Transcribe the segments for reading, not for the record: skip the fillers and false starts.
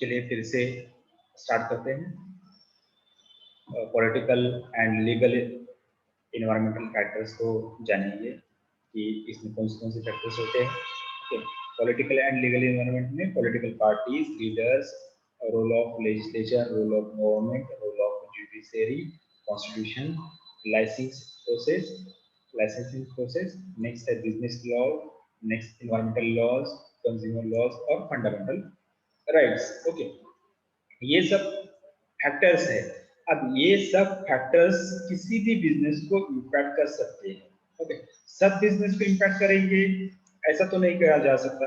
चलिए फिर से स्टार्ट करते हैं। Political and legal environmental factors को जानेंगे कि इसमें कौन से फैक्टर्स होते हैं। पॉलिटिकल एंड लीगल इन्वायरमेंट में political parties, leaders, role of legislature, role of government, role of judiciary, constitution, licence process, next है business law, next environmental laws, consumer laws और फंडामेंटल राइट्स। ओके, ये सब factors है। अब ये सब factors किसी भी बिजनेस को इम्पैक्ट कर सकते हैं। ओके, सब बिजनेस को इम्पैक्ट करेंगे ऐसा तो नहीं कहा जा सकता।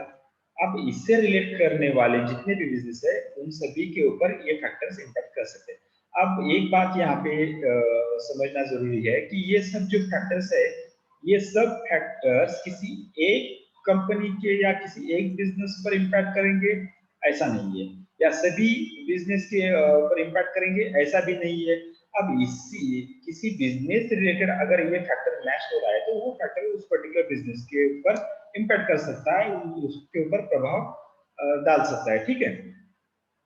अब इससे रिलेट करने वाले जितने भी बिजनेस है उन सभी के ऊपर ये फैक्टर्स इम्पैक्ट कर सकते हैं। अब एक बात यहाँ पे समझना जरूरी है कि ये सब जो फैक्टर्स है, ये सब फैक्टर्स किसी एक कंपनी के या किसी एक बिजनेस पर इम्पैक्ट करेंगे ऐसा नहीं है, या सभी बिजनेस के पर इम्पैक्ट करेंगे ऐसा भी नहीं है। अब इसी किसी बिजनेस से रिलेटेड अगर ये फैक्टर मैच हो रहा है तो वो फैक्टर उस पर्टिकुलर बिजनेस के ऊपर इम्पैक्ट कर सकता है, उसके ऊपर प्रभाव डाल सकता है। ठीक है।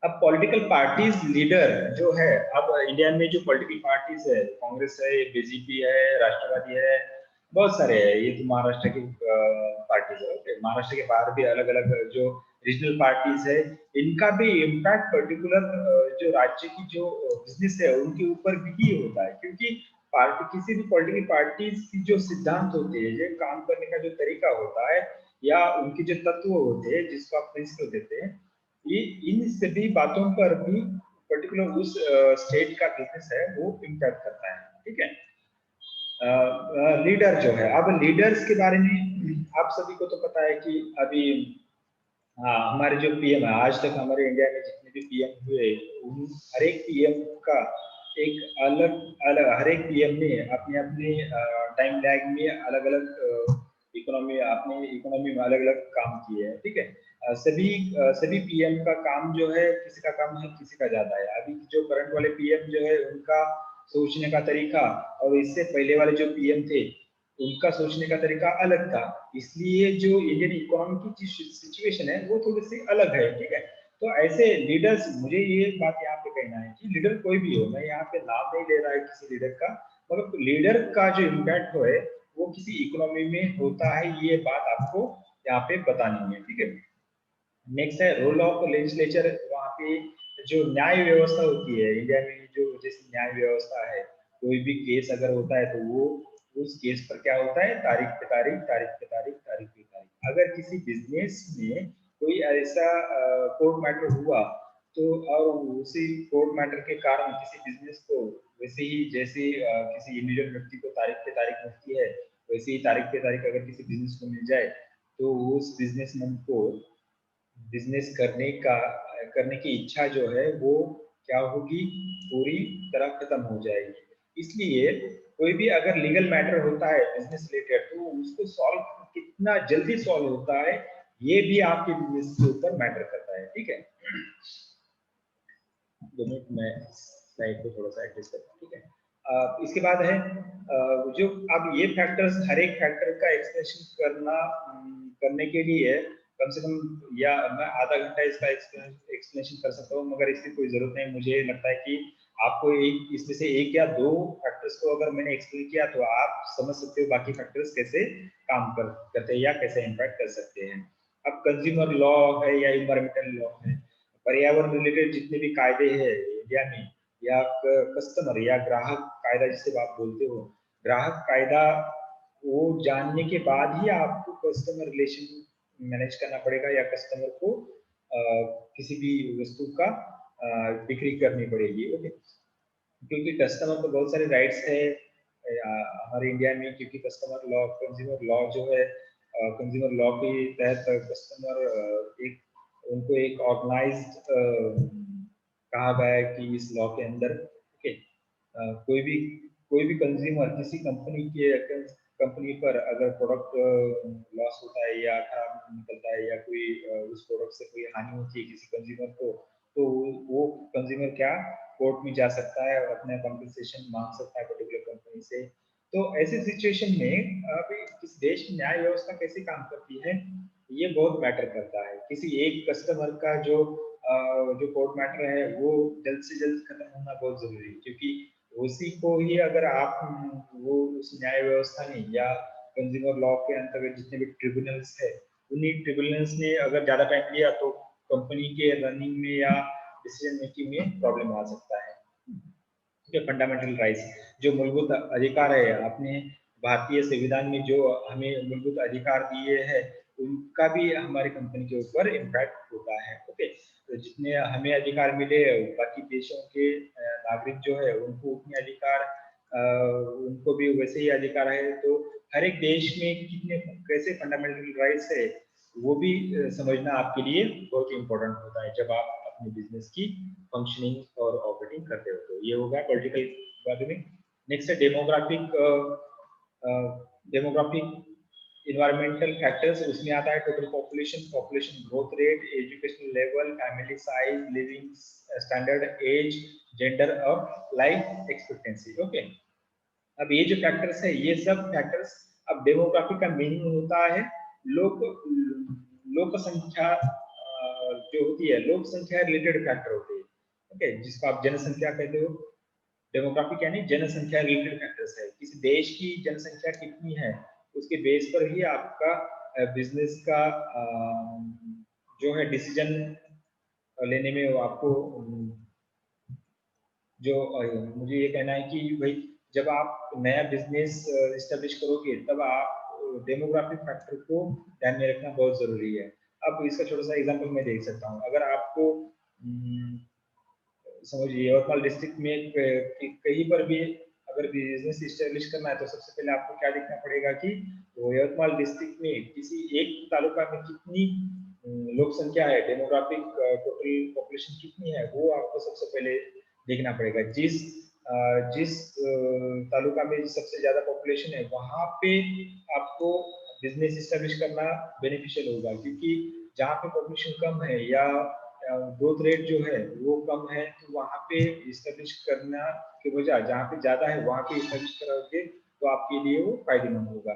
अब पॉलिटिकल पार्टीज लीडर जो है, अब इंडिया में जो पॉलिटिकल पार्टीज है, कांग्रेस है, बीजेपी है, राष्ट्रवादी है, बहुत सारे हैं। ये तो महाराष्ट्र की पार्टीज है। ओके, महाराष्ट्र के बाहर भी अलग अलग जो रीजनल पार्टीज है, इनका भी इम्पैक्ट पर्टिकुलर जो राज्य की जो बिजनेस है उनके ऊपर भी होता है, क्योंकि पार्टी किसी भी पॉलिटिकल पार्टीज की जो सिद्धांत होते हैं, जो काम करने का जो तरीका होता है, या उनके जो तत्व होते हैं जिसको आप प्रिंसिपल देते हैं, ये इन सभी बातों पर भी पर्टिकुलर उस स्टेट का बिजनेस है वो इम्पैक्ट करता है। ठीक है। लीडर जो है, अब लीडर्स के बारे में आप सभी को तो पता है कि अभी हमारे जो पीएम है, आज तक हमारे इंडिया में जितने भी पीएम हुए उन हर एक पीएम का एक अलग अलग, हर एक पीएम ने अपने अपने टाइम लैग में अलग अलग इकोनॉमी, अपने इकोनॉमी में अलग अलग काम किए हैं। ठीक है। सभी पीएम का काम जो है, किसी का कम है किसी का ज्यादा है। अभी जो करंट वाले पीएम जो है उनका सोचने का तरीका और इससे पहले वाले जो पीएम थे उनका सोचने का तरीका अलग था, इसलिए जो इंडियन इकोनॉमी की सिचुएशन है वो थोड़ी सी अलग है। ठीक है। तो ऐसे लीडर्स, मुझे ये बात यहाँ पे कहना है कि लीडर कोई भी हो, मैं यहाँ पे नाम नहीं ले रहा है किसी लीडर का, मगर लीडर का जो इम्पैक्ट है वो किसी इकोनॉमी में होता है, ये बात आपको यहाँ पे बतानी है। ठीक है। नेक्स्ट है रोल ऑफ लेजिस्लेचर। वहाँ पे जो न्याय व्यवस्था होती है इंडिया में, जो जैसे न्याय व्यवस्था है, कोई भी केस अगर होता है तो वो उस केस पर क्या होता है, तारीख पे तारीख, तारीख पे तारीख, तारीख पे तारीख। अगर किसी बिजनेस में कोई ऐसा कोर्ट मैटर हुआ तो, और उसी कोर्ट मैटर के कारण किसी बिजनेस को वैसे ही जैसे किसी इंडिविजुअल व्यक्ति को तारीख पे तारीख मिलती है, वैसे ही तारीख पे तारीख अगर किसी बिजनेस को मिल जाए तो उस बिजनेसमैन को बिजनेस करने की इच्छा जो है वो क्या होगी, पूरी तरह खत्म हो जाएगी। इसलिए कोई भी अगर लीगल मैटर होता है बिजनेस रिलेटेड तो उसको सॉल्व कितना जल्दी सॉल्व होता है ये भी आपके बिजनेस के ऊपर मैटर करता है। ठीक है। 2 मिनट में स्लाइड को थोड़ा सा एडजस्ट करता हूँ। ठीक है। इसके बाद है जो, अब ये फैक्टर्स, हर एक फैक्टर का एक्सप्लेनेशन करने के लिए कम से कम, या मैं आधा घंटा इसका एक्सप्लेनेशन कर सकता हूँ, मगर इसकी कोई जरूरत नहीं। मुझे लगता है कि आपको एक इसमें से एक या दो फैक्टर्स को अगर मैंने एक्सप्लेन किया तो आप समझ सकते हो बाकी फैक्टर्स कैसे काम करते हैं या कैसे इम्पैक्ट कर सकते हैं। अब कंज्यूमर लॉ है या इन्वायरमेंटल लॉ है, पर्यावरण रिलेटेड जितने भी कायदे हैं इंडिया में, या कस्टमर या ग्राहक कायदा जिसे आप बोलते हो, ग्राहक कायदा वो जानने के बाद ही आपको कस्टमर रिलेशन मैनेज करना पड़ेगा, या कस्टमर को किसी भी वस्तु का बिक्री करनी पड़ेगी। ओके, क्योंकि कस्टमर को बहुत सारे राइट्स है हमारे इंडिया में, क्योंकि कस्टमर लॉ, कंज्यूमर लॉ जो है, कंज्यूमर लॉ के तहत कस्टमर एक, उनको एक ऑर्गेनाइज्ड कहा गया है कि इस लॉ के अंदर, ओके, कोई भी कंज्यूमर किसी कंपनी पर अगर प्रोडक्ट लॉस होता है या खराब निकलता है, या कोई उस प्रोडक्ट से कोई हानि होती है किसी कंज्यूमर को, तो वो कंज्यूमर क्या, कोर्ट में जा सकता है और अपना कंपनसेशन मांग सकता है पर्टिकुलर कंपनी से। तो ऐसी सिचुएशन में अभी किस देश की न्याय व्यवस्था कैसे काम करती है ये बहुत मैटर करता है। किसी एक कस्टमर का जो जो कोर्ट मैटर है वो जल्द से जल्द खत्म होना बहुत जरूरी है, क्योंकि उसी को ही अगर आप वो उस न्याय व्यवस्था में या कंज्यूमर लॉ के अंतर्गत जितने भी ट्रिब्यूनल्स है, उन्हीं ट्रिब्यूनल्स ने अगर ज्यादा टाइम लिया तो कंपनी के रनिंग में या डिसीजन मेकिंग में प्रॉब्लम आ सकता है। ठीक है, फंडामेंटल राइट्स जो मूलभूत अधिकार है, अपने भारतीय संविधान में जो हमें मूलभूत अधिकार दिए हैं, उनका भी हमारी कंपनी के ऊपर इम्पैक्ट होता है। ओके, तो जितने हमें अधिकार मिले, बाकी देशों के नागरिक जो है उनको उतने अधिकार, उनको भी वैसे ही अधिकार है। तो हर एक देश में कितने कैसे फंडामेंटल राइट्स है वो भी समझना आपके लिए बहुत इंपॉर्टेंट होता है जब आप अपने बिजनेस की फंक्शनिंग और ऑपरेटिंग करते हो। तो ये होगा पॉलिटिकल बारे में। नेक्स्ट है डेमोग्राफिक। डेमोग्राफिक इन्वायरमेंटल फैक्टर्स, उसमें आता है total population, population growth rate, educational level, family size, living standard, age, gender और लाइफ एक्सपेक्टेंसी। ओके, अब ये जो फैक्टर्स है, ये सब फैक्टर्स, अब डेमोग्राफी का मीनिंग होता है लोक लोक संख्या, जो होती है लोक संख्या रिलेटेड फैक्टर होते हैं। ओके, जिसको आप जनसंख्या कहते हो। डेमोग्राफिक यानी जनसंख्या रिलेटेड फैक्टर्स है, किसी देश की जनसंख्या कितनी है उसके बेस पर ही आपका बिजनेस का जो है डिसीजन लेने में वो आपको जो मुझे ये कहना है कि भाई जब आप नया बिजनेस इस्टेब्लिश करोगे तब आप डेमोग्राफिक फैक्टर को ध्यान में रखना बहुत जरूरी है। अब इसका छोटा सा एग्जांपल मैं देख सकता हूँ। अगर आपको समझिए यवतमाल डिस्ट्रिक्ट में कहीं पर भी अगर बिजनेस इस्टेब्लिश करना है तो सबसे पहले आपको क्या देखना पड़ेगा कि वो यवतमाल डिस्ट्रिक्ट में किसी एक तालुका में कितनी लोक संख्या है, डेमोग्राफिक टोटल पॉपुलेशन कितनी है, वो आपको सबसे पहले देखना पड़ेगा। जिस तालुका में सबसे ज्यादा पॉपुलेशन है वहां पे आपको बिजनेस इस्टेब्लिश करना बेनिफिशियल होगा, क्योंकि जहाँ पे पॉपुलेशन कम है या ग्रोथ रेट जो है वो कम है, तो वहाँ पे इस्टेब्लिश करना के बजाय जहाँ पे ज्यादा है वहाँ पे इस्टेब्लिश करोगे तो आपके लिए वो फायदेमंद होगा।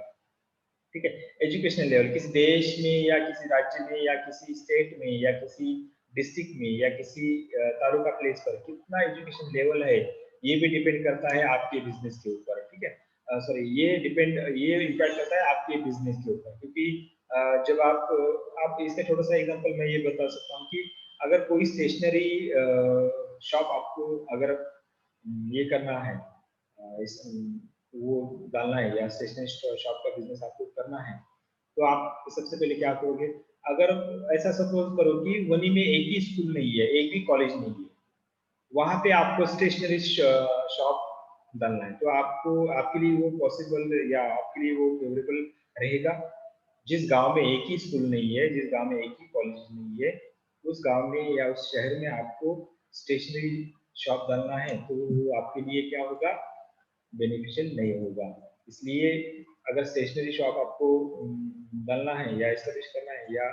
ठीक है, एजुकेशनल लेवल, किसी देश में या किसी राज्य में या किसी स्टेट में या किसी डिस्ट्रिक्ट में या किसी तालुका प्लेस पर कितना एजुकेशन लेवल है, ये भी डिपेंड करता है आपके बिजनेस के ऊपर। ठीक है, सॉरी, ये इम्पैक्ट करता है आपके बिजनेस के ऊपर, क्योंकि जब आप इसका छोटा सा एग्जांपल मैं ये बता सकता हूँ कि अगर कोई स्टेशनरी शॉप आपको अगर ये करना है, इस वो डालना है या स्टेशनरी शॉप का बिजनेस आपको करना है, तो आप सबसे पहले क्या करोगे? अगर ऐसा सपोज करो कि वनी में एक ही स्कूल नहीं है, एक भी कॉलेज नहीं है, वहां पे आपको स्टेशनरी शॉप डालना है, तो आपको आपके लिए वो पॉसिबल या आपके लिए वो फेवरेबल रहेगा? जिस गांव में एक ही स्कूल नहीं है, जिस गांव में एक ही कॉलेज नहीं है, उस गांव में या उस शहर में आपको स्टेशनरी शॉप डालना है, तो वो आपके लिए क्या होगा? बेनिफिशियल नहीं होगा। इसलिए अगर स्टेशनरी शॉप आपको डालना है या एस्टेब्लिश करना है या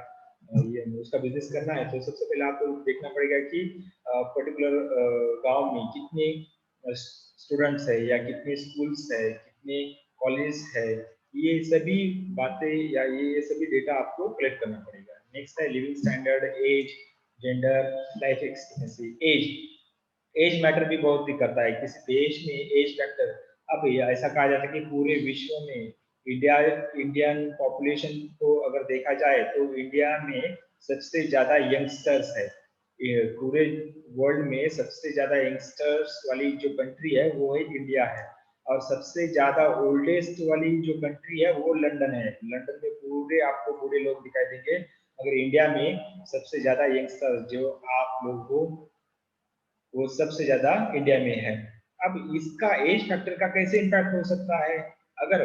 ये उसका बिजनेस करना है, तो सबसे पहले आपको देखना पड़ेगा कि पर्टिकुलर गांव में कितने स्टूडेंट्स है या कितने स्कूल्स है, कितने कॉलेज है, ये सभी बातें या ये सभी डेटा आपको कलेक्ट करना पड़ेगा। नेक्स्ट है living standard, age, gender, life experience. Age matter भी बहुत ही करता है किसी देश में, एज फैक्टर। अब ऐसा कहा जाता है कि पूरे विश्व में इंडियन पॉपुलेशन को अगर देखा जाए तो इंडिया में सबसे ज्यादा यंगस्टर्स है। पूरे वर्ल्ड में सबसे ज्यादा यंगस्टर्स वाली जो कंट्री है वो है इंडिया है, और सबसे ज्यादा ओल्डेस्ट वाली जो कंट्री है वो लंदन है। लंदन में पूरे आपको बूढ़े लोग दिखाई देंगे, मगर इंडिया में सबसे ज्यादा यंगस्टर्स जो आप लोग हो वो सबसे ज्यादा इंडिया में है। अब इसका एज फैक्टर का कैसे इम्पैक्ट हो सकता है? अगर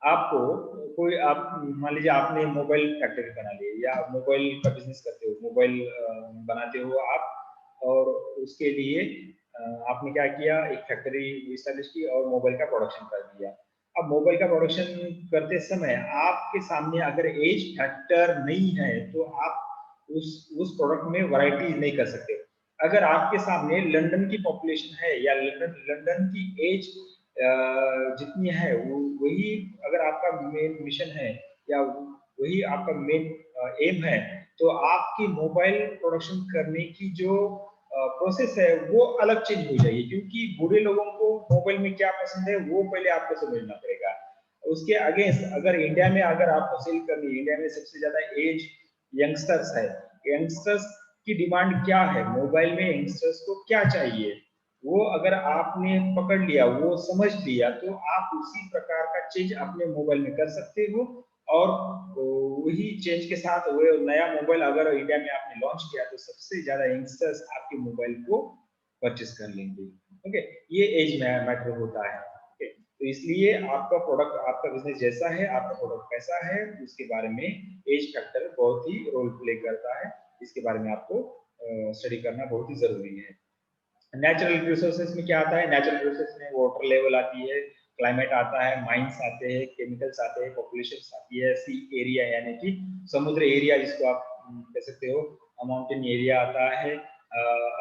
आपको कोई आप मान लीजिए आपने मोबाइल फैक्ट्री बना ली या मोबाइल का बिजनेस करते हो, मोबाइल बनाते हो आप, और उसके लिए आपने क्या किया, एक फैक्ट्री इस्टेब्लिश की और मोबाइल का प्रोडक्शन कर दिया। अब मोबाइल का प्रोडक्शन करते समय आपके सामने अगर एज फैक्टर नहीं है तो आप उस प्रोडक्ट में वैरायटी नहीं कर सकते। अगर आपके सामने लंदन की पॉपुलेशन है या लंदन लंदन की एज जितनी है वो वही अगर आपका मेन मिशन है या वही आपका मेन एम है, तो आपकी मोबाइल प्रोडक्शन करने की जो प्रोसेस है वो अलग चेंज हो जाएगी, क्योंकि बूढ़े लोगों को मोबाइल में क्या पसंद है वो पहले आपको समझना पड़ेगा। उसके अगेंस्ट अगर इंडिया में अगर आपको सेल करनी है, इंडिया में सबसे ज्यादा एज यंगस्टर्स है, यंगस्टर्स की डिमांड क्या है, मोबाइल में यंगस्टर्स को क्या चाहिए, वो अगर आपने पकड़ लिया, वो समझ लिया, तो आप उसी प्रकार का चेंज अपने मोबाइल में कर सकते हो। और वही चेंज के साथ वो नया मोबाइल अगर इंडिया में आपने लॉन्च किया तो सबसे ज्यादा यंगस्टर्स आपके मोबाइल को परचेस कर लेंगे। ओके, ये एज मैटर होता है। ओके, तो इसलिए आपका प्रोडक्ट, आपका बिजनेस जैसा है, आपका प्रोडक्ट कैसा है, उसके बारे में एज फैक्टर बहुत ही रोल प्ले करता है। इसके बारे में आपको स्टडी करना बहुत ही जरूरी है। नेचुरल रिसोर्सेज में क्या आता है, नेचुरल रिसोर्स में वाटर लेवल आती है, क्लाइमेट आता है, माइंस आते हैं, केमिकल्स आते हैं, पॉपुलेशन आती है, सी एरिया यानी कि समुद्र एरिया जिसको आप कह सकते हो, माउंटेन एरिया आता है,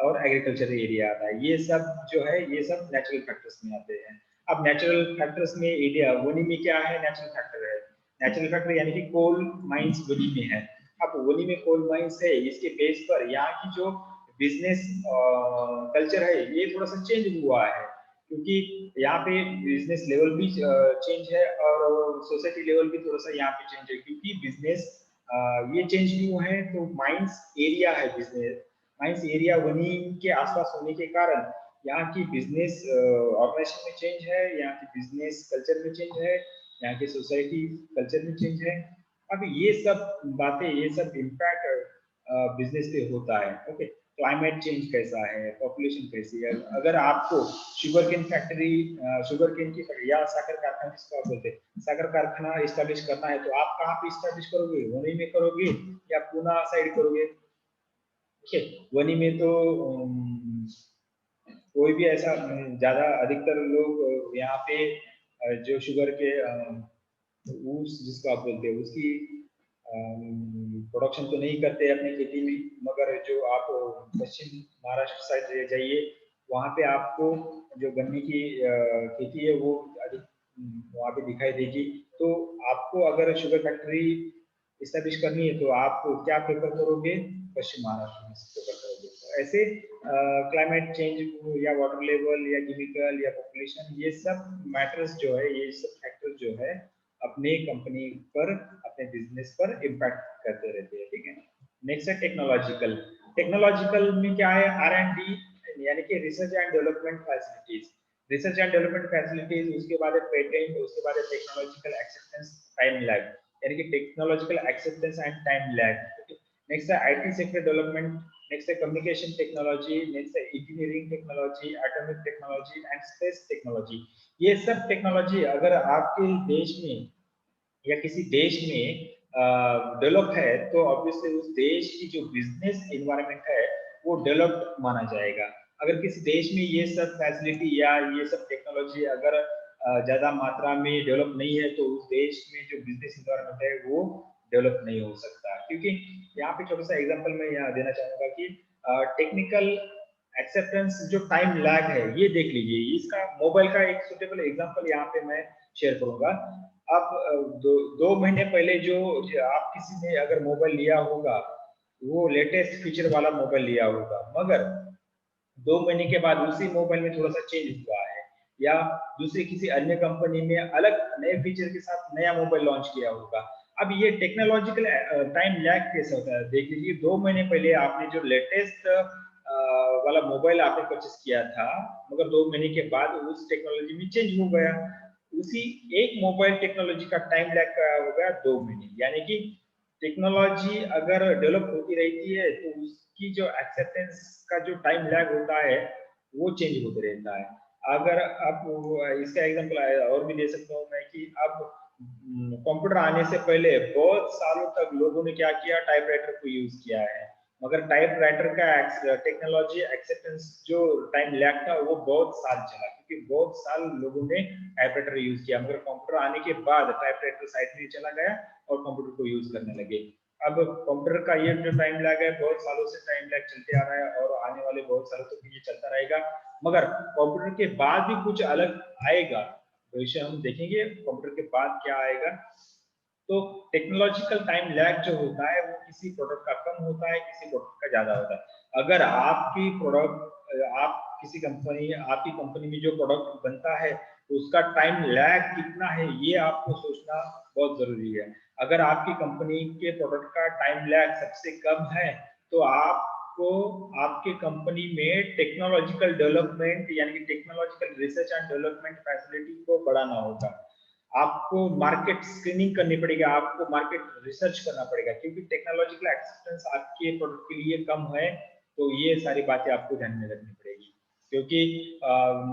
और एग्रीकल्चर एरिया आता है। ये सब जो है ये सब नेचुरल फैक्टर्स में आते हैं। अब नेचुरल फैक्टर्स में एरिया वनी में क्या है, नेचुरल फैक्टर है, नेचुरल फैक्टर यानी कि कोल माइंस वनी में है। अब वनी में कोल माइंस है, इसके बेस पर यहाँ की जो बिजनेस कल्चर है ये थोड़ा सा चेंज हुआ है, क्योंकि यहाँ पे बिजनेस लेवल भी चेंज है और सोसाइटी लेवल भी थोड़ा सा यहाँ पे चेंज है, क्योंकि बिजनेस ये चेंज क्यों है, तो माइंस एरिया है, बिजनेस माइंस एरिया वहीं के आसपास होने के कारण यहाँ की बिजनेस ऑर्गेनाइजेशन में चेंज है, यहाँ की बिजनेस कल्चर में चेंज है, यहाँ की सोसाइटी कल्चर में चेंज है। अब ये सब बातें, ये सब इम्पैक्ट बिजनेस पे होता है। ओके, क्लाइमेट चेंज कैसा है, पॉपुलेशन कैसी है। अगर आपको sugar cane factory, sugar cane की या साकर कारखाना जिसको आप बोलते हैं, साकर कारखाना इस्टेब्लिश करना है, तो आप कहाँ पे इस्टेब्लिश करोगे, वनी में करोगे या पूना साइड करोगे। ओके, वनी में तो कोई भी ऐसा ज्यादा अधिकतर लोग यहाँ पे जो शुगर के ऊस जिसको आप बोलते हैं उसकी प्रोडक्शन तो नहीं करते अपनी खेती में, मगर जो आप पश्चिम महाराष्ट्र साइड जाइए, वहाँ पे आपको जो गन्ने की खेती है वो अधिक वहाँ पे दिखाई देगी। तो आपको अगर शुगर फैक्ट्री इस्टेब्लिश करनी है तो आप क्या प्रेफर करोगे, पश्चिम महाराष्ट्र में प्रेफर करोगे। तो ऐसे क्लाइमेट चेंज या वाटर लेवल या केमिकल या पॉपुलेशन, ये सब मैटर्स जो है, ये सब फैक्टर्स जो है अपने कंपनी पर, अपने बिजनेस पर इम्पैक्ट करते रहते हैं। ठीक है, नेक्स्ट है टेक्नोलॉजिकल। टेक्नोलॉजिकल में क्या है, R&D यानी कि research and development facilities, research and development facilities, उसके बाद है पेटेंट, उसके बाद है टेक्नोलॉजिकल एक्सेप्टेंस टाइम लैग, यानी कि technological acceptance and time lag. Next है IT सेक्टर डेवलपमेंट, नेक्स्ट है कम्युनिकेशन टेक्नोलॉजी, नेक्स्ट है engineering technology, atomic technology and space technology. ये सब टेक्नोलॉजी अगर आपके देश में या किसी देश में डेवलप है, तो ऑब्वियसली उस देश की जो बिजनेस इन्वायरमेंट है वो डेवलप माना जाएगा। अगर किसी देश में ये सब फैसिलिटी या ये सब टेक्नोलॉजी अगर ज्यादा मात्रा में डेवलप नहीं है, तो उस देश में जो बिजनेस इन्वायरमेंट है वो डेवलप नहीं हो सकता। क्योंकि यहाँ पे छोटा सा एग्जांपल मैं यहाँ देना चाहूंगा कि टेक्निकल एक्सेप्टेंस जो टाइम लैग है, ये देख लीजिए, इसका मोबाइल का एक सुटेबल एग्जांपल यहाँ पे मैं शेयर करूंगा। आप 2 महीने पहले जो आप किसी ने अगर मोबाइल लिया होगा, वो लेटेस्ट फीचर वाला मोबाइल लिया होगा, मगर 2 महीने के बाद उसी मोबाइल में थोड़ा सा चेंज हुआ है, या दूसरी किसी अन्य कंपनी में अलग नए फीचर के साथ नया मोबाइल लॉन्च किया होगा। अब ये टेक्नोलॉजिकल टाइम लैग कैसे होता है, देख लीजिए, 2 महीने पहले आपने जो लेटेस्ट वाला मोबाइल आपने परचेस किया था, मगर 2 महीने के बाद उस टेक्नोलॉजी में चेंज हो गया। उसी एक मोबाइल टेक्नोलॉजी का टाइम लैग का हो गया 2 महीने, यानी कि टेक्नोलॉजी अगर डेवलप होती रहती है तो उसकी जो एक्सेप्टेंस का जो टाइम लैग होता है वो चेंज होते रहता है। अगर आप इसका एग्जांपल और भी दे सकता हूँ मैं कि अब कंप्यूटर आने से पहले बहुत सालों तक लोगों ने क्या किया, टाइपराइटर को यूज किया है, मगर टाइपराइटर का टेक्नोलॉजी एक्सेप्टेंस जो टाइम लैग था वो बहुत साल चला, क्योंकि बहुत साल लोगों ने टाइपराइटर यूज किया, मगर कंप्यूटर आने के बाद टाइपराइटर साइड में चला गया और कंप्यूटर को यूज करने लगे। अब कंप्यूटर का ये जो टाइम लैग है, बहुत सालों से टाइम लैग चलते आ रहा है और आने वाले बहुत सालों तक ये चलता रहेगा। मगर कंप्यूटर के बाद भी कुछ अलग आएगा, भविष्य हम देखेंगे कंप्यूटर के बाद क्या आएगा। तो टेक्नोलॉजिकल टाइम लैग जो होता है वो किसी प्रोडक्ट का कम होता है, किसी प्रोडक्ट का ज्यादा होता है। अगर आपकी प्रोडक्ट आप किसी कंपनी आपकी कंपनी में जो प्रोडक्ट बनता है उसका टाइम लैग कितना है ये आपको सोचना बहुत जरूरी है। अगर आपकी कंपनी के प्रोडक्ट का टाइम लैग सबसे कम है तो आपको आपके कंपनी में टेक्नोलॉजिकल डेवलपमेंट यानी कि technological research and development facility को बढ़ाना होगा। आपको मार्केट स्क्रीनिंग करनी पड़ेगी, आपको मार्केट रिसर्च करना पड़ेगा, क्योंकि टेक्नोलॉजिकल एक्सेप्टेंस आपके प्रोडक्ट के लिए कम है। तो ये सारी बातें आपको ध्यान में रखनी पड़ेगी, क्योंकि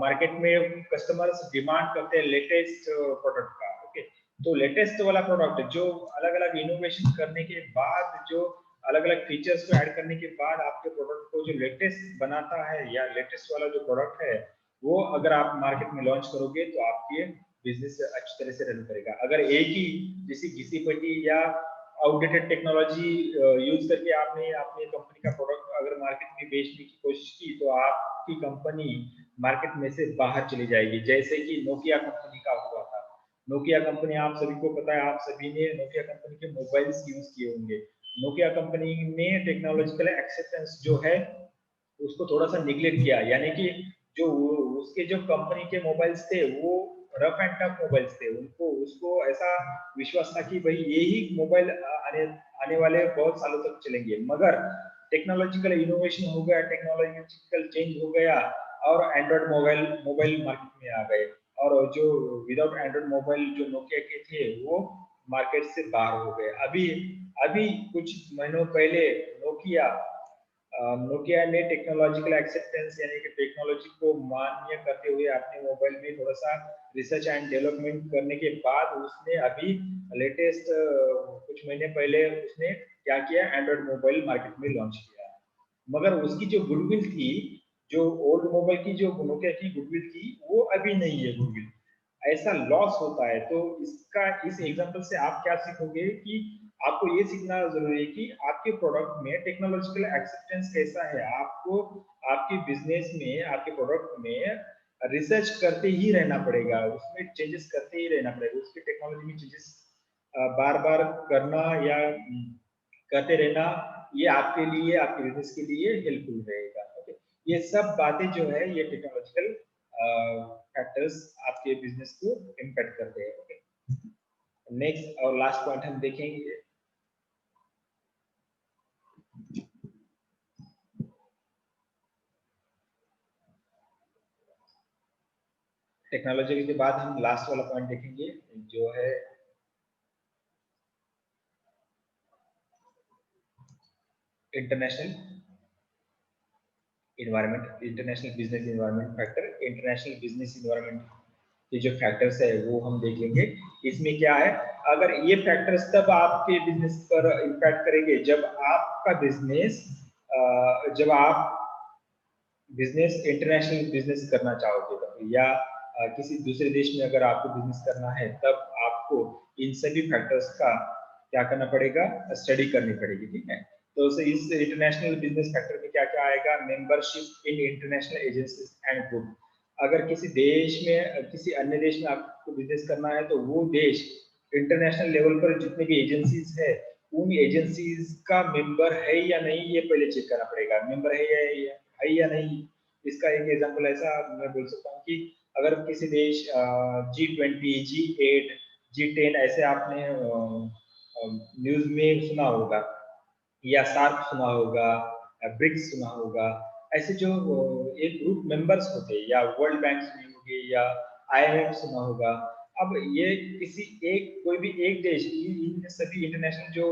मार्केट में कस्टमर्स डिमांड करते हैं लेटेस्ट प्रोडक्ट का। ओके, तो लेटेस्ट वाला प्रोडक्ट जो अलग अलग इनोवेशन करने के बाद, जो अलग अलग फीचर्स को ऐड करने के बाद आपके प्रोडक्ट को जो लेटेस्ट बनाता है या लेटेस्ट वाला जो प्रोडक्ट है वो अगर आप मार्केट में लॉन्च करोगे तो आपके बिजनेस अच्छी तरह से रन करेगा। अगर एक ही जैसे घिसी पटी या आउटडेटेड टेक्नोलॉजी यूज करके आपने अपनी कंपनी का प्रोडक्ट अगर मार्केट में बेचने की कोशिश की तो आपकी कंपनी मार्केट में से बाहर चली जाएगी, जैसे कि नोकिया कंपनी का हुआ था। नोकिया कंपनी आप सभी को पता है, आप सभी ने नोकिया कंपनी के मोबाइल्स यूज किए होंगे। नोकिया कंपनी ने टेक्नोलॉजिकल एक्सेप्टेंस जो है उसको थोड़ा सा निगलेक्ट किया, यानी कि जो उसके जो कंपनी के मोबाइल्स थे वो रफ एंड टफ मोबाइल्स थे। उनको उसको ऐसा विश्वास था कि भाई यही मोबाइल आने आने वाले बहुत सालों तक चलेंगे, मगर टेक्नोलॉजिकल इनोवेशन हो गया, टेक्नोलॉजिकल चेंज हो गया और एंड्रॉइड मोबाइल मोबाइल मार्केट में आ गए। और जो विदाउट एंड्रॉइड मोबाइल जो नोकिया के थे वो मार्केट से बाहर हो गए। अभी अभी कुछ महीनों पहले नोकिया नोकिया ने टेक्नोलॉजिकल एक्सेप्टेंस यानी कि टेक्नोलॉजी को मान्य करते हुए अपने मोबाइल में थोड़ा सा रिसर्च एंड डेवलपमेंट करने के बाद उसने अभी लेटेस्ट कुछ महीने पहले उसने क्या किया, एंड्रॉइड मोबाइल मार्केट में लॉन्च किया। मगर उसकी जो गुडविल थी, जो ओल्ड मोबाइल की जो नोकिया की गुडविल थी वो अभी नहीं है गुडविल। ऐसा लॉस होता है। तो इसका इस एग्जांपल से आप क्या सीखोगे कि आपको ये सीखना जरूरी है कि आपके प्रोडक्ट में टेक्नोलॉजिकल एक्सेप्टेंस कैसा है। आपको आपके बिजनेस में आपके प्रोडक्ट में रिसर्च करते ही रहना पड़ेगा, उसमें चेंजेस करते ही रहना पड़ेगा, उसकी टेक्नोलॉजी में चेंजेस बार बार करना या करते रहना ये आपके लिए आपके बिजनेस के लिए हेल्पफुल रहेगा। ओके, ये सब बातें जो है ये टेक्नोलॉजिकल फैक्टर्स आपके बिजनेस को इम्पैक्ट करते हैं। ओके, नेक्स्ट और लास्ट पॉइंट हम देखेंगे टेक्नोलॉजी के बाद हम लास्ट वाला पॉइंट देखेंगे जो है international environment, international business environment factor. International business environment के जो फैक्टर्स है वो हम देख लेंगे। इसमें क्या है, अगर ये फैक्टर्स तब आपके बिजनेस पर इम्पैक्ट करेंगे जब आपका बिजनेस जब आप बिजनेस इंटरनेशनल बिजनेस करना चाहोगे तब, या किसी दूसरे देश में अगर आपको बिजनेस करना है तब आपको इन सभी फैक्टर्स का क्या करना पड़ेगा, स्टडी करनी पड़ेगी। ठीक है, तो इस इंटरनेशनल बिजनेस फैक्टर में क्या क्या आएगा, membership in international agencies and group. अगर किसी देश में किसी अन्य देश में आपको बिजनेस करना है तो वो देश इंटरनेशनल लेवल पर जितने भी एजेंसीज है उन एजेंसीज का मेंबर है या नहीं ये पहले चेक करना पड़ेगा, मेंबर है या नहीं। इसका एक एग्जांपल ऐसा मैं बोल सकता हूँ कि अगर किसी देश G20, G8, G10 ऐसे आपने न्यूज में सुना होगा, या सार्क सुना होगा, ब्रिक्स सुना होगा, ऐसे जो एक ग्रुप मेंबर्स होते हैं, या वर्ल्ड बैंक सुनी होगी या IMF सुना होगा। अब ये किसी एक कोई भी एक देश इन सभी इंटरनेशनल जो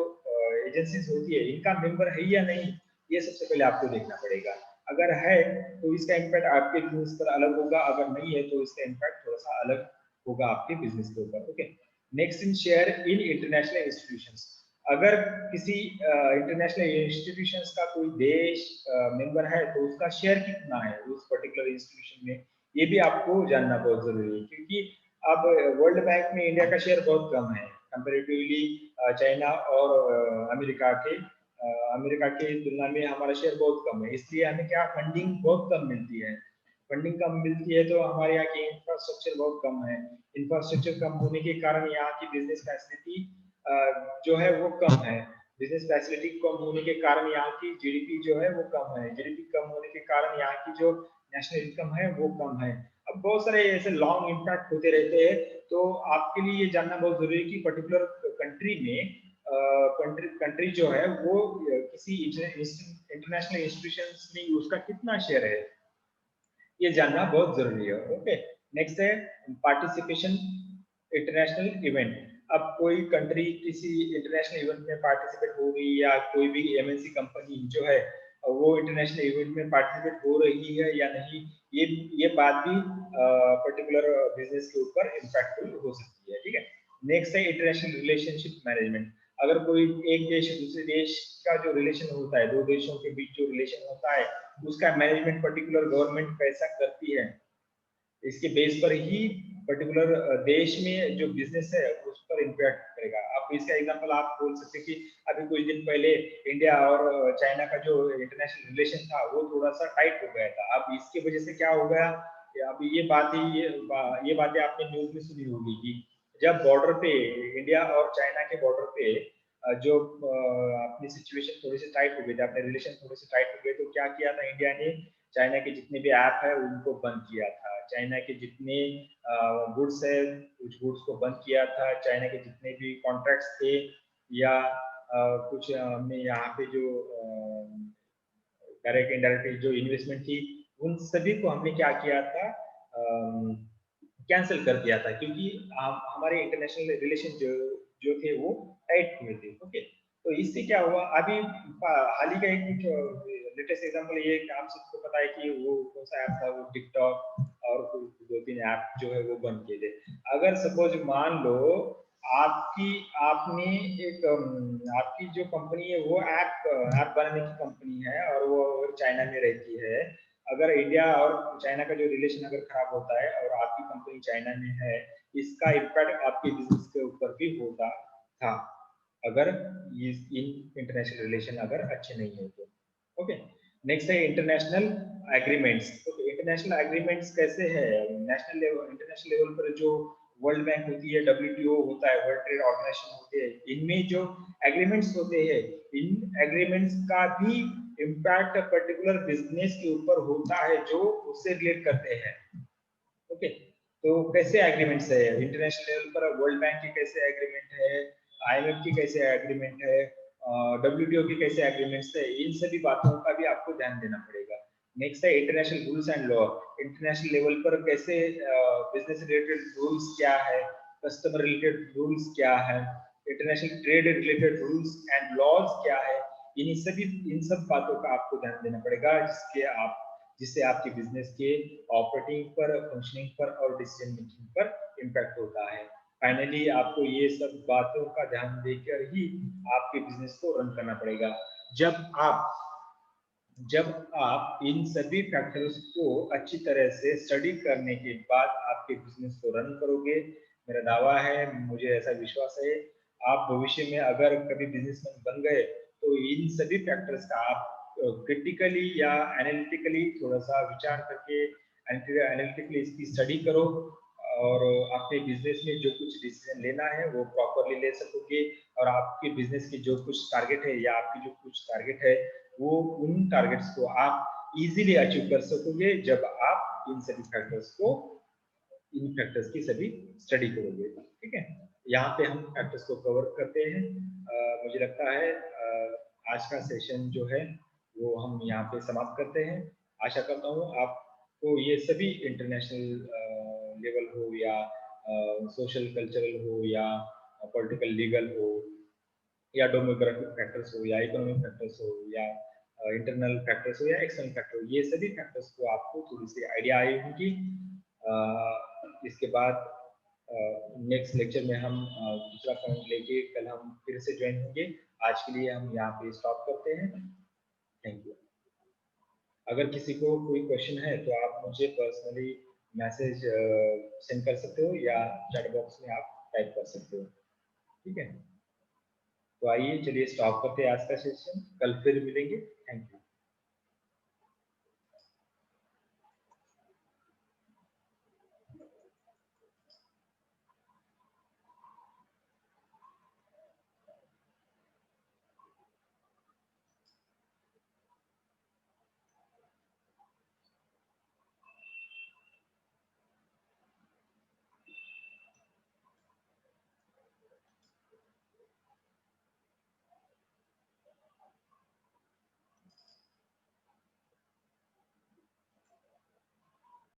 एजेंसीज होती है इनका मेंबर है या नहीं ये सबसे पहले आपको देखना पड़ेगा। अगर है तो इसका इम्पैक्ट आपके बिजनेस पर अलग होगा, अगर नहीं है तो इसका इम्पैक्ट थोड़ा सा अलग होगा आपके बिजनेस के ऊपर। Okay, next in share in international institutions. अगर किसी इंटरनेशनल इंस्टीट्यूशंस का कोई देश मेंबर है तो उसका शेयर कितना है उस पर्टिकुलर इंस्टीट्यूशन में, ये भी आपको जानना बहुत जरूरी है। क्योंकि अब वर्ल्ड बैंक में इंडिया का शेयर बहुत कम है कंपेरेटिवली चाइना और अमेरिका के तुलना में हमारा शेयर बहुत कम है, इसलिए हमें क्या फंडिंग बहुत कम मिलती है। फंडिंग कम मिलती है तो हमारे यहाँ की इंफ्रास्ट्रक्चर बहुत कम है। इंफ्रास्ट्रक्चर कम होने के कारण यहाँ की बिजनेस फैसिलिटी जो है वो कम है। बिजनेस फैसिलिटी कम होने के कारण यहाँ की जीडीपी जो है वो कम है। जीडीपी कम होने के कारण यहाँ की जो नेशनल इनकम है वो कम है। अब बहुत सारे ऐसे लॉन्ग इम्पैक्ट होते रहते हैं। तो आपके लिए ये जानना बहुत जरूरी है कि पर्टिकुलर कंट्री में कंट्री जो है वो किसी इंटरनेशनल इंस्टीट्यूशंस में उसका कितना शेयर है, ये जानना बहुत जरूरी है। ओके, नेक्स्ट है पार्टिसिपेशन इंटरनेशनल इवेंट। अब कोई कंट्री किसी इंटरनेशनल इवेंट में पार्टिसिपेट हो रही है या कोई भी एमएनसी कंपनी जो है वो इंटरनेशनल इवेंट में पार्टिसिपेट हो रही है या नहीं, ये बात भी पर्टिकुलर बिजनेस के ऊपर इम्पैक्टफुल हो सकती है। ठीक है, नेक्स्ट है इंटरनेशनल रिलेशनशिप मैनेजमेंट। अगर कोई एक देश दूसरे देश का जो रिलेशन होता है, दो देशों के बीच जो रिलेशन होता है, उसका मैनेजमेंट पर्टिकुलर गवर्नमेंट कैसा करती है, इसके बेस पर ही पर्टिकुलर देश में जो बिजनेस है उस पर इम्पैक्ट करेगा। अब इसका एग्जांपल आप बोल सकते हैं कि अभी कुछ दिन पहले इंडिया और चाइना का जो इंटरनेशनल रिलेशन था वो थोड़ा सा टाइट हो गया था। अब इसकी वजह से क्या हो गया, अभी ये बात ही ये बातें आपने न्यूज में सुनी होगी कि जब बॉर्डर पे इंडिया और चाइना के बॉर्डर पे जो अपनी सिचुएशन थोड़ी सी टाइट हो गई थी, अपने रिलेशन थोड़े से टाइट हो गए, तो क्या किया था इंडिया ने, चाइना के जितने भी ऐप है उनको बंद किया था। चाइना के जितने गुड्स है कुछ गुड्स को बंद किया था। चाइना के जितने भी कॉन्ट्रैक्ट्स थे या कुछ हमने यहाँ पे जो डायरेक्ट इनडायरेक्ट जो इन्वेस्टमेंट थी उन सभी को हमने क्या किया था, कैंसिल कर दिया था, क्योंकि हमारे इंटरनेशनल रिलेशन जो जो थे वो टाइट हुए थे। ओके, तो इससे क्या हुआ, अभी हाल ही का एक कुछ लेटेस्ट एग्जांपल ये आप सबको पता है कि वो कौन सा ऐप था, वो टिकटॉक और दो तीन ऐप जो है वो बंद किए थे। अगर सपोज मान लो आपकी आपने एक आपकी जो कंपनी है वो ऐप बनाने की कंपनी है और वो चाइना में रहती है। अगर इंडिया और चाइना का जो रिलेशन अगर खराब होता है और आपकी कंपनी चाइना में है, इसका इम्पैक्ट आपके बिजनेस के ऊपर भी होता था अगर इन इंटरनेशनल रिलेशन अगर अच्छे नहीं है तो। ओके, नेक्स्ट है इंटरनेशनल एग्रीमेंट्स। तो इंटरनेशनल एग्रीमेंट्स कैसे है, नेशनल लेवल इंटरनेशनल लेवल पर जो वर्ल्ड बैंक होती है, डब्ल्यूटीओ होता है, वर्ल्ड ट्रेड ऑर्गेनाइजेशन होते हैं, इनमें जो एग्रीमेंट्स होते हैं, इन एग्रीमेंट्स का भी इम्पैक्ट पर्टिकुलर बिजनेस के ऊपर होता है जो उससे रिलेट करते हैं। ओके, तो कैसे एग्रीमेंट्स है इंटरनेशनल लेवल पर, वर्ल्ड बैंक की कैसे एग्रीमेंट है, आईएमएफ की कैसे एग्रीमेंट है, डब्ल्यूटीओ की कैसे एग्रीमेंट्स है, इन सभी बातों का भी आपको ध्यान देना पड़ेगा। नेक्स्ट है international rules and law. International level पर कैसे बिजनेस रिलेटेड रूल्स क्या है, कस्टमर रिलेटेड रूल्स क्या है, international trade related rules and laws क्या है, इन सब बातों का आपको ध्यान देना पड़ेगा जिससे आपके बिजनेस के ऑपरेटिंग पर, फंक्शनिंग पर और डिसीजन मेकिंग पर इम्पैक्ट होता है। फाइनली आपको ये सब बातों का ध्यान देकर ही आपके बिजनेस को रन करना पड़ेगा। जब आप जब आप इन सभी फैक्टर्स को अच्छी तरह से स्टडी करने के बाद आपके बिजनेस को रन करोगे, मेरा दावा है, मुझे ऐसा विश्वास है, आप भविष्य में अगर कभी बिजनेसमैन बन गए तो इन सभी फैक्टर्स का आप क्रिटिकली या एनालिटिकली थोड़ा सा विचार करके एनालिटिकली इसकी स्टडी करो और अपने बिजनेस में जो कुछ डिसीजन लेना है वो प्रॉपरली ले सकोगे। और आपके बिजनेस की जो कुछ टारगेट है या आपकी जो कुछ टारगेट है वो उन टारगेट्स को आप इजीली अचीव कर सकोगे जब आप इन फैक्टर्स की सभी स्टडी करोगे। ठीक है, यहाँ पे हम फैक्टर्स को कवर करते हैं। मुझे लगता है आज का सेशन जो है वो हम यहाँ पे समाप्त करते हैं। आशा करता हूँ आपको ये सभी इंटरनेशनल लेवल हो या सोशल कल्चरल हो या पॉलिटिकल लीगल हो या डेमोग्राफिक फैक्टर्स हो या इकोनॉमिक फैक्टर्स हो या इंटरनल फैक्टर्स हो या एक्सटर्नल फैक्टर हो, ये सभी फैक्टर्स को आपको थोड़ी सी आइडिया आई होगी। इसके बाद नेक्स्ट लेक्चर में हम दूसरा पॉइंट लेके कल हम फिर से ज्वाइन होंगे। आज के लिए हम यहाँ पे स्टॉप करते हैं। Thank you. अगर किसी को कोई क्वेश्चन है तो आप मुझे पर्सनली मैसेज सेंड कर सकते हो या चैट बॉक्स में आप टाइप कर सकते हो। ठीक है, तो आइए चलिए स्टॉप करते हैं आज का सेशन, कल फिर मिलेंगे। Thank you.